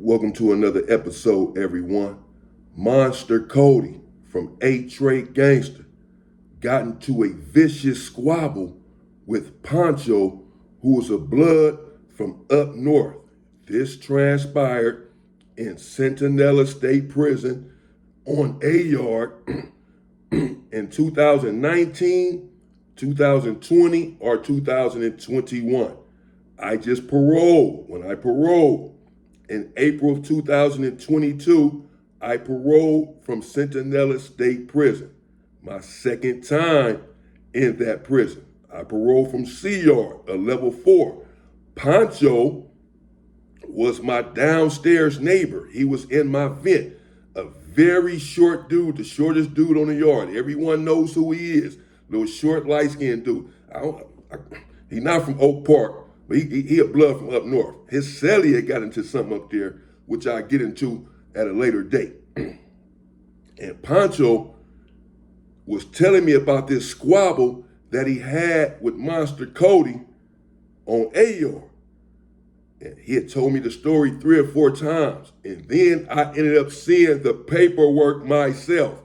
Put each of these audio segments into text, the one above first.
Welcome to another episode, everyone. Monster Cody from A-Trade Gangsta got into a vicious squabble with Poncho, who was a blood from up north. This transpired in Centinela State Prison on a yard in 2019, 2020, or 2021. I just paroled. When I paroled in April of 2022, I paroled from Centinela State Prison. My second time in that prison. I paroled from C Yard, a level 4. Poncho was my downstairs neighbor. He was in my vent. A very short dude, the shortest dude on the yard. Everyone knows who he is. Little short, light-skinned dude. He's not from Oak Park, but he a blood from up north. His celly had got into something up there, which I'll get into at a later date. And Poncho was telling me about this squabble that he had with Monster Cody on AR. And he had told me the story 3 or 4 times. And then I ended up seeing the paperwork myself.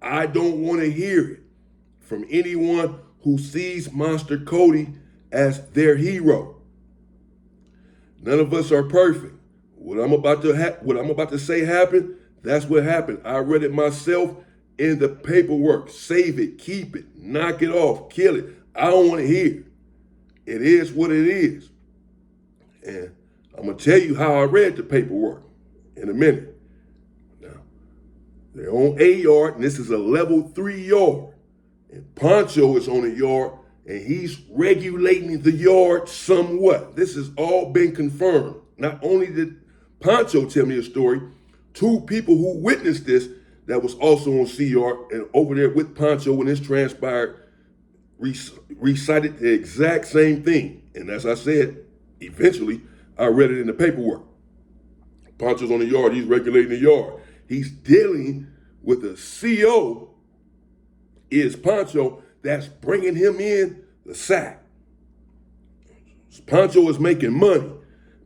I don't want to hear it from anyone who sees Monster Cody as their hero. None of us are perfect. What I'm about to say happened, that's what happened. I read it myself in the paperwork. Save it, keep it, knock it off, kill it. I don't want to hear it. It is what it is. And I'm going to tell you how I read the paperwork in a minute. Now, they're on a yard, and this is a level 3 yard. And Poncho is on a yard, and he's regulating the yard somewhat. This has all been confirmed. Not only did Poncho tell me a story, 2 people who witnessed this that was also on C Yard and over there with Poncho when this transpired recited the exact same thing. And as I said, eventually, I read it in the paperwork. Poncho's on the yard. He's regulating the yard. He's dealing with a CO, is Poncho, that's bringing him in the sack. Poncho is making money,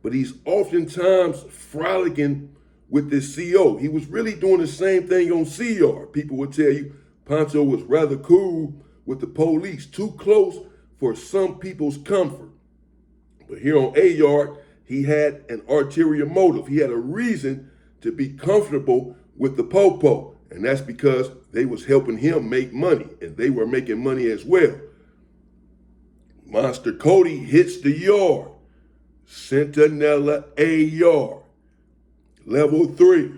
but he's oftentimes frolicking with this CO. He was really doing the same thing on C Yard. People would tell you Poncho was rather cool with the police, too close for some people's comfort. But here on A Yard, he had an ulterior motive. He had a reason to be comfortable with the popo, and that's because they was helping him make money, and they were making money as well. Monster Cody hits the yard. Centinela A Yard, level 3.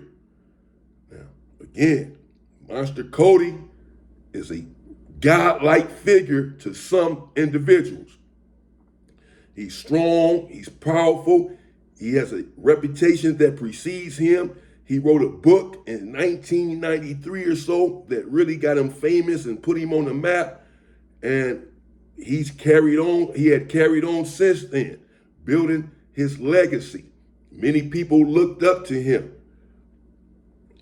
Now, again, Monster Cody is a godlike figure to some individuals. He's strong, he's powerful, he has a reputation that precedes him. He wrote a book in 1993 or so that really got him famous and put him on the map. And he had carried on since then, building his legacy. Many people looked up to him.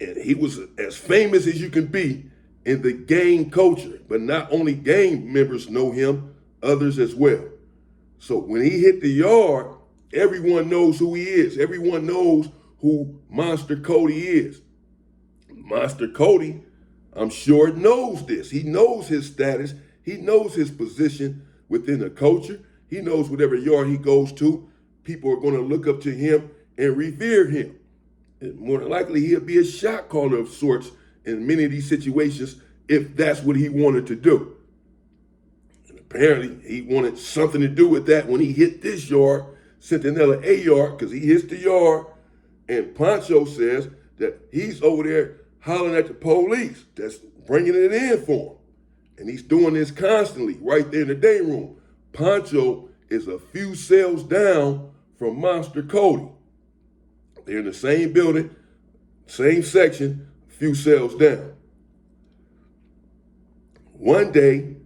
And he was as famous as you can be in the gang culture. But not only gang members know him, others as well. So when he hit the yard, everyone knows who he is. Everyone knows who Monster Cody is. Monster Cody, I'm sure, knows this. He knows his status. He knows his position within the culture. He knows whatever yard he goes to, people are going to look up to him and revere him. And more than likely, he'll be a shot caller of sorts in many of these situations if that's what he wanted to do. Apparently, he wanted something to do with that when he hit this yard, Centinela A Yard, because he hits the yard, and Poncho says that he's over there hollering at the police that's bringing it in for him. And he's doing this constantly right there in the day room. Poncho is a few cells down from Monster Cody. They're in the same building, same section, a few cells down. One day,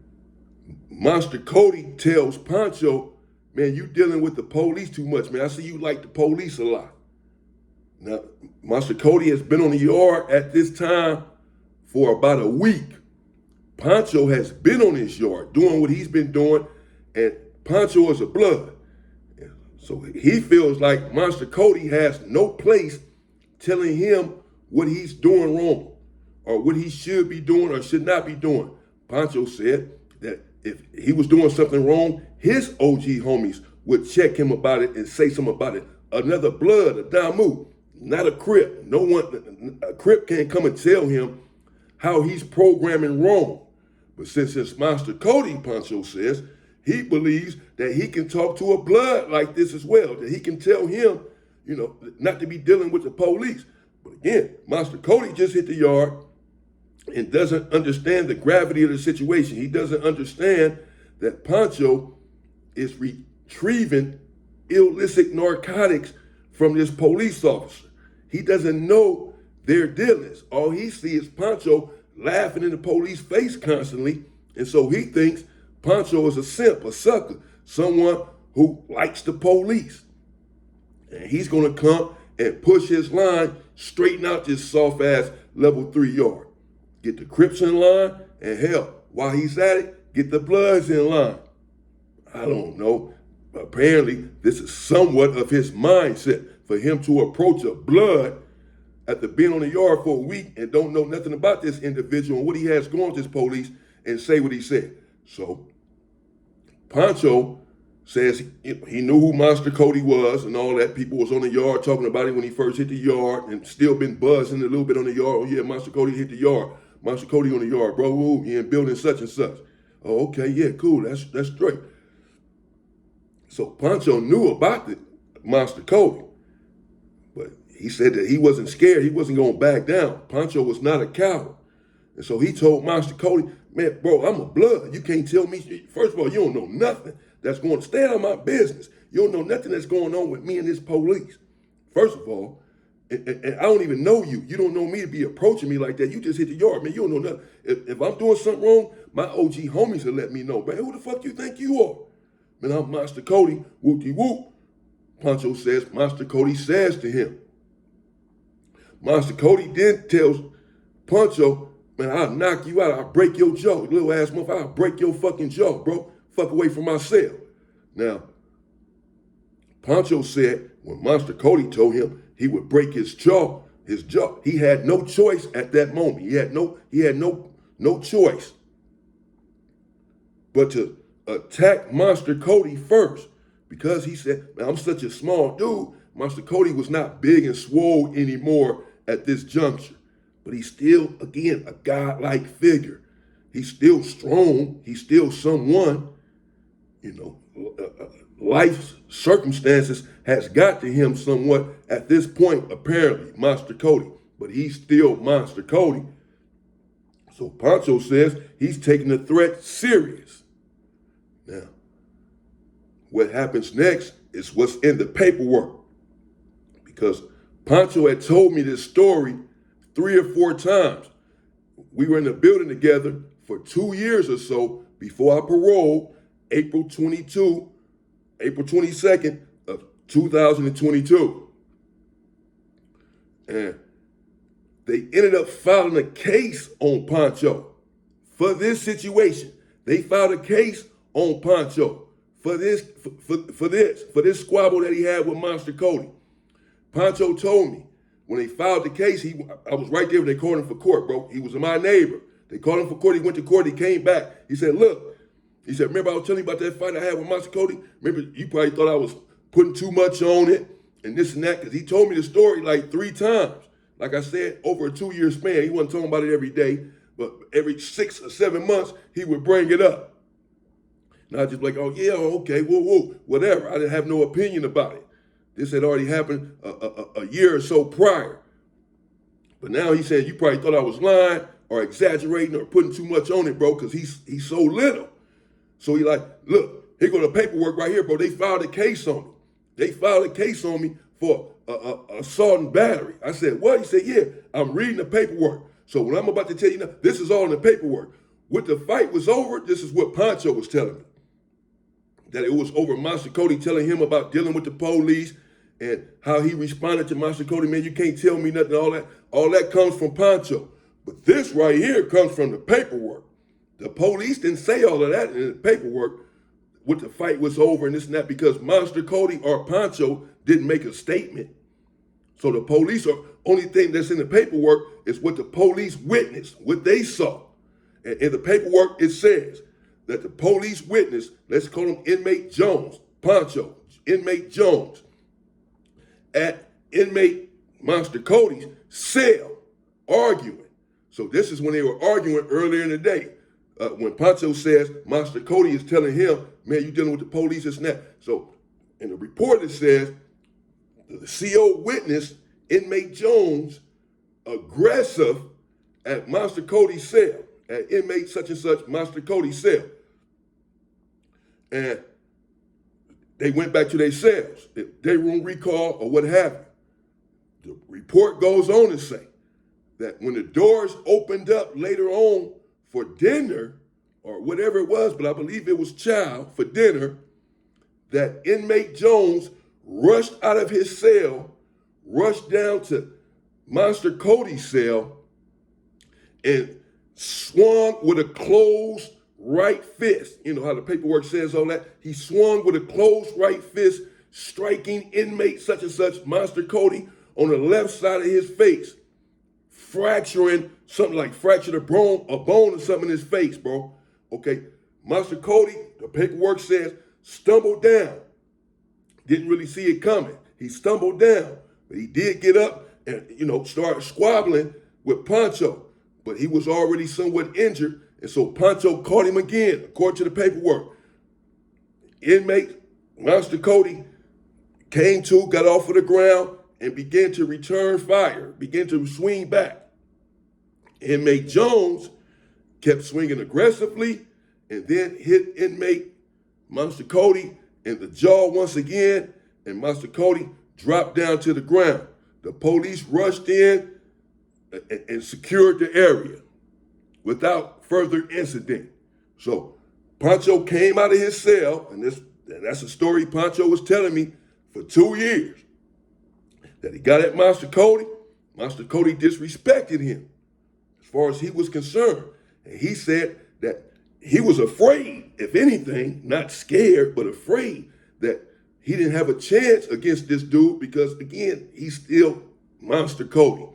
Monster Cody tells Poncho, man, you dealing with the police too much, man. I see you like the police a lot. Now, Monster Cody has been on the yard at this time for about a week. Poncho has been on his yard doing what he's been doing, and Poncho is a blood. So he feels like Monster Cody has no place telling him what he's doing wrong or what he should be doing or should not be doing. Poncho said that if he was doing something wrong, his OG homies would check him about it and say something about it. Another blood, a Damu, not a Crip. No one, a Crip can't come and tell him how he's programming wrong. But since it's Monster Cody, Poncho says, he believes that he can talk to a blood like this as well, that he can tell him, not to be dealing with the police. But again, Monster Cody just hit the yard and doesn't understand the gravity of the situation. He doesn't understand that Poncho is retrieving illicit narcotics from this police officer. He doesn't know their dealings. All he sees is Poncho laughing in the police face constantly, and so he thinks Poncho is a simp, a sucker, someone who likes the police. And he's gonna come and push his line, straighten out this soft-ass level 3 yard. Get the Crips in line, and hell, while he's at it, get the Bloods in line. I don't know. Apparently, this is somewhat of his mindset for him to approach a Blood after being on the yard for a week and don't know nothing about this individual and what he has going to this police and say what he said. So, Poncho says he knew who Monster Cody was and all that. People was on the yard talking about him when he first hit the yard and still been buzzing a little bit on the yard. Oh yeah, Monster Cody hit the yard. Monster Cody on the yard, bro. Ooh, he in building such and such. Oh, okay, yeah, cool. That's straight. So Poncho knew about the Monster Cody, but he said that he wasn't scared. He wasn't going to back down. Poncho was not a coward. And so he told Monster Cody, man, bro, I'm a blood. You can't tell me. First of all, you don't know nothing that's going to stay out of my business. You don't know nothing that's going on with me and this police. First of all, and I don't even know you. You don't know me to be approaching me like that. You just hit the yard, man. You don't know nothing. If I'm doing something wrong, my OG homies will let me know. Man, who the fuck you think you are? Man, I'm Monster Cody, whoop-de-whoop. Poncho says, Monster Cody says to him. Monster Cody then tells Poncho, man, I'll knock you out. I'll break your jaw. Little ass motherfucker, I'll break your fucking jaw, bro. Fuck away from my cell. Now, Poncho said when Monster Cody told him he would break his jaw, he had no choice at that moment. He had no choice but to attack Monster Cody first, because he said, man, I'm such a small dude. Monster Cody was not big and swole anymore at this juncture, but he's still, again, a godlike figure. He's still strong. He's still someone, life's circumstances has got to him somewhat at this point, apparently, Monster Cody, but he's still Monster Cody. So Poncho says he's taking the threat serious. Now, what happens next is what's in the paperwork, because Poncho had told me this story 3 or 4 times. We were in the building together for 2 years or so before I paroled, April 22nd of 2022. And they ended up filing a case on Poncho for this situation. They filed a case on Poncho for this squabble that he had with Monster Cody. Poncho told me when they filed the case, I was right there when they called him for court, bro. He was my neighbor. They called him for court. He went to court. He came back. He said, look, remember I was telling you about that fight I had with Monster Cody? Remember, you probably thought I was putting too much on it and this and that, because he told me the story like 3 times. Like I said, over a 2-year span. He wasn't talking about it every day, but every 6 or 7 months, he would bring it up. And I was just like, oh, yeah, okay, whoa, whatever. I didn't have no opinion about it. This had already happened a year or so prior. But now he said, you probably thought I was lying or exaggerating or putting too much on it, bro, because he's so little. So he like, look, here go the paperwork right here, bro. They filed a case on me. They filed a case on me for assault and battery. I said, what? He said, yeah, I'm reading the paperwork. So when I'm about to tell you now, this is all in the paperwork. When the fight was over, this is what Poncho was telling me. That it was over Monster Cody telling him about dealing with the police and how he responded to Monster Cody. Man, you can't tell me nothing, all that comes from Poncho. But this right here comes from the paperwork. The police didn't say all of that in the paperwork. what the fight was over and this and that because Monster Cody or Poncho didn't make a statement. So the police are only thing that's in the paperwork is what the police witnessed, what they saw. And in the paperwork, it says that the police witnessed, let's call him inmate Jones, Poncho, inmate Jones, at inmate Monster Cody's cell arguing. So this is when they were arguing earlier in the day. When Poncho says Monster Cody is telling him, man, you dealing with the police, this and that. So in the report it says the CO witnessed inmate Jones aggressive at Monster Cody's cell, at inmate such and such Monster Cody's cell. And they went back to their cells, their room recall or what have you. The report goes on to say that when the doors opened up later on for dinner, or whatever it was, but I believe it was chow for dinner, that inmate Jones rushed out of his cell, rushed down to Monster Cody's cell, and swung with a closed right fist. You know how the paperwork says all that? He swung with a closed right fist, striking inmate such and such, Monster Cody, on the left side of his face, fracturing something like fractured a bone or something in his face, bro. Okay, Monster Cody, the paperwork says, stumbled down. Didn't really see it coming. He stumbled down, but he did get up and, start squabbling with Poncho. But he was already somewhat injured, and so Poncho caught him again, according to the paperwork. Inmate Monster Cody came to, got off of the ground, and began to return fire, began to swing back. Inmate Jones kept swinging aggressively and then hit inmate Monster Cody in the jaw once again, and Monster Cody dropped down to the ground. The police rushed in and secured the area without further incident. So Poncho came out of his cell, and that's a story Poncho was telling me for 2 years, that he got at Monster Cody. Monster Cody disrespected him as far as he was concerned. And he said that he was afraid, if anything, not scared, but afraid that he didn't have a chance against this dude because, again, he's still Monster Cody.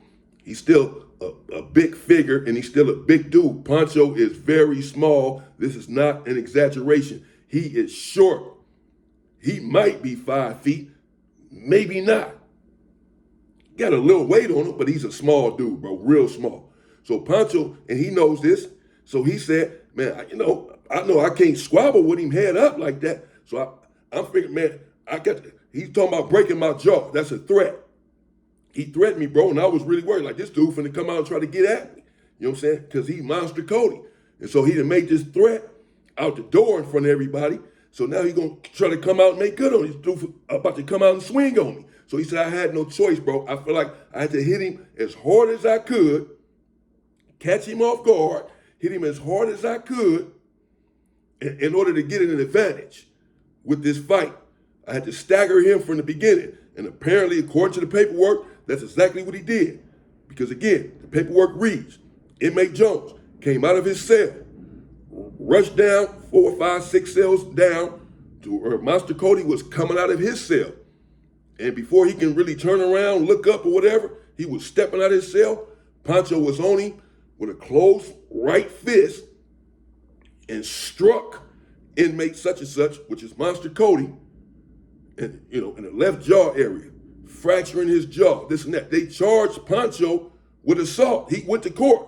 He's still a big figure, and he's still a big dude. Poncho is very small. This is not an exaggeration. He is short. He might be 5 feet, maybe not. Got a little weight on him, but he's a small dude, bro, real small. So Poncho, and he knows this, so he said, man, I know I can't squabble with him head up like that. So I'm figuring, man, he's talking about breaking my jaw. That's a threat. He threatened me, bro, and I was really worried. Like, this dude finna come out and try to get at me. You know what I'm saying? Because he Monster Cody. And so he done made this threat out the door in front of everybody. So now he's going to try to come out and make good on me. This dude about to come out and swing on me. So he said, I had no choice, bro. I feel like I had to hit him as hard as I could, catch him off guard, hit him as hard as I could in order to get an advantage with this fight. I had to stagger him from the beginning. And apparently, according to the paperwork, that's exactly what he did. Because again, the paperwork reads, inmate Jones came out of his cell, rushed down 4, 5, 6 cells down to where Monster Cody was coming out of his cell. And before he can really turn around, look up or whatever, he was stepping out of his cell. Poncho was on him with a closed right fist and struck inmate such and such, which is Monster Cody, and in the left jaw area, fracturing his jaw, this and that. They charged Poncho with assault. He went to court.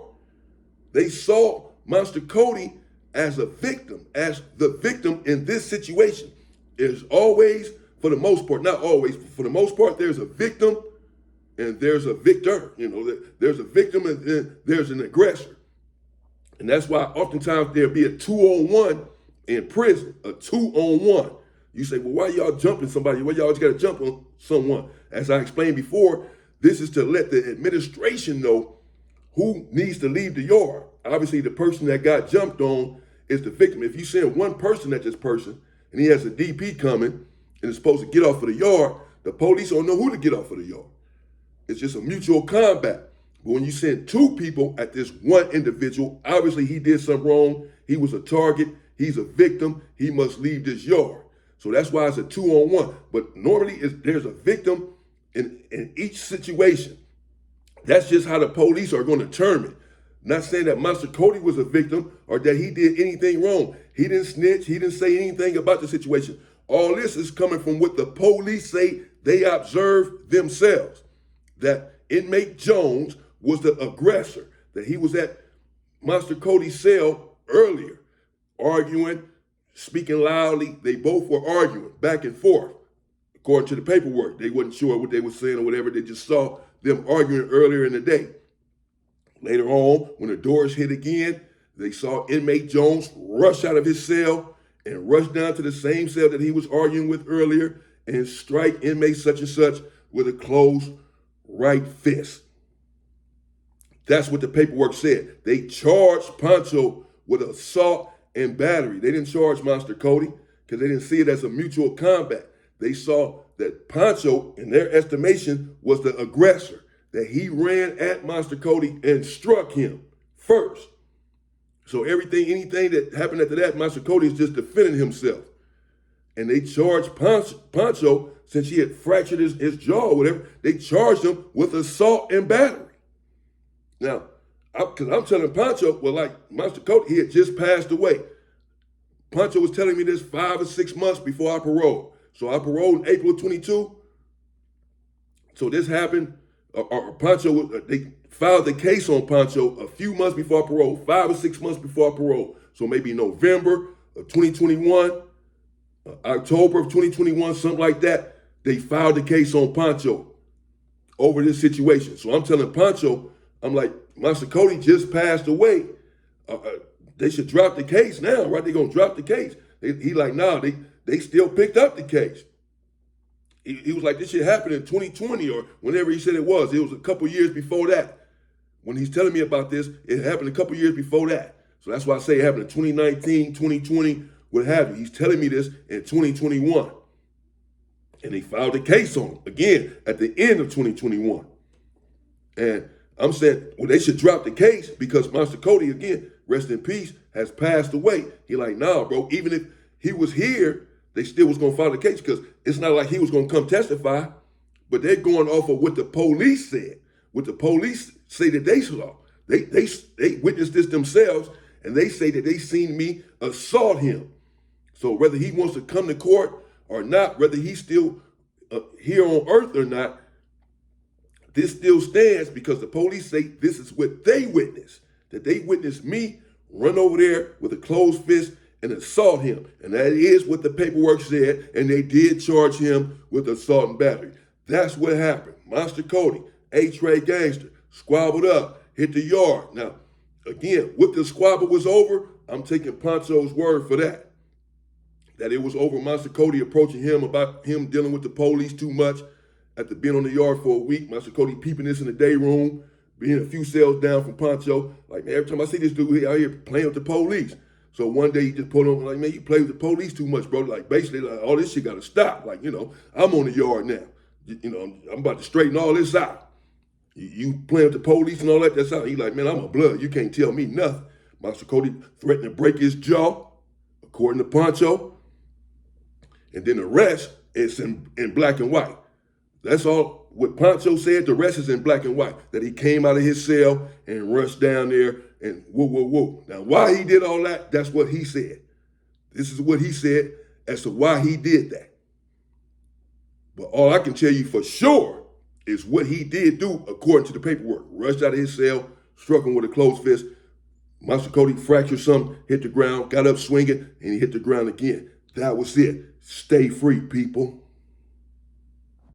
They saw Monster Cody as a victim, as the victim in this situation. Is always, for the most part, not always, for the most part, there's a victim and there's a victor. There's a victim and there's an aggressor. And that's why oftentimes there'll be a 2-on-1 in prison, a 2-on-1. You say, well, why y'all jumping somebody? Why y'all always got to jump on someone? As I explained before, this is to let the administration know who needs to leave the yard. Obviously, the person that got jumped on is the victim. If you send one person at this person and he has a DP coming and is supposed to get off of the yard, the police don't know who to get off of the yard. It's just a mutual combat. But when you send 2 people at this one individual, obviously he did something wrong. He was a target. He's a victim. He must leave this yard. So that's why it's a 2-on-1. But normally there's a victim in each situation. That's just how the police are going to determine. Not saying that Monster Cody was a victim or that he did anything wrong. He didn't snitch. He didn't say anything about the situation. All this is coming from what the police say they observed themselves. That inmate Jones was the aggressor. That he was at Monster Cody's cell earlier, arguing, speaking loudly. They both were arguing back and forth. According to the paperwork, they wasn't sure what they were saying or whatever. They just saw them arguing earlier in the day. Later on, when the doors hit again, they saw inmate Jones rush out of his cell and rush down to the same cell that he was arguing with earlier and strike inmate such and such with a closed right fist. That's what the paperwork said. They charged Poncho with assault and battery. They didn't charge Monster Cody because they didn't see it as a mutual combat. They saw that Poncho, in their estimation, was the aggressor, that he ran at Monster Cody and struck him first. So anything that happened after that, Monster Cody is just defending himself. And they charged Poncho, since he had fractured his jaw or whatever, they charged him with assault and battery. Now, because I'm telling Poncho, well, like Monster Cody, he had just passed away. Poncho was telling me this 5 or 6 months before I paroled. So I paroled in April of 22. So this happened, Poncho, they filed the case on Poncho a few months before I paroled, 5 or 6 months before I paroled. So maybe November of 2021, October of 2021, something like that, they filed the case on Poncho over this situation. So I'm telling Poncho, I'm like, Monster Cody just passed away. They should drop the case now, right? They're going to drop the case. He like, nah, they still picked up the case. He was like, this shit happened in 2020 or whenever he said it was. It was a couple years before that. When he's telling me about this, it happened a couple years before that. So that's why I say it happened in 2019, 2020, what have you. He's telling me this in 2021. And they filed a case on him again at the end of 2021. And I'm saying, well, they should drop the case because Monster Cody, again, rest in peace, has passed away. He like, nah, bro, even if he was here, they still was going to file the case because it's not like he was going to come testify, but they're going off of what the police said, what the police say that they saw. They witnessed this themselves, and they say that they seen me assault him. So whether he wants to come to court or not, whether he's still here on earth or not, this still stands because the police say this is what they witnessed, that they witnessed me run over there with a closed fist and assault him. And that is what the paperwork said, and they did charge him with assault and battery. That's what happened. Monster Cody, A-Trade Gangster, squabbled up, hit the yard. Now, again, what the squabble was over, I'm taking Poncho's word for that. That it was over Monster Cody approaching him about him dealing with the police too much after being on the yard for a week. Monster Cody peeping this in the day room, being a few cells down from Poncho. Like, man, every time I see this dude out here playing with the police. So one day he just pulled on, like, man, you play with the police too much, bro. Like, basically, like, all this shit got to stop. Like, I'm on the yard now. I'm about to straighten all this out. You playing with the police and all that, that's out. He like, man, I'm a blood. You can't tell me nothing. Monster Cody threatened to break his jaw, according to Poncho. And then the rest is in black and white. That's all what Poncho said. The rest is in black and white. That he came out of his cell and rushed down there and whoa, whoa, whoa. Now, why he did all that, that's what he said. This is what he said as to why he did that. But all I can tell you for sure is what he did do according to the paperwork. Rushed out of his cell, struck him with a closed fist. Monster Cody fractured something, hit the ground, got up swinging, and he hit the ground again. That was it. Stay free, people.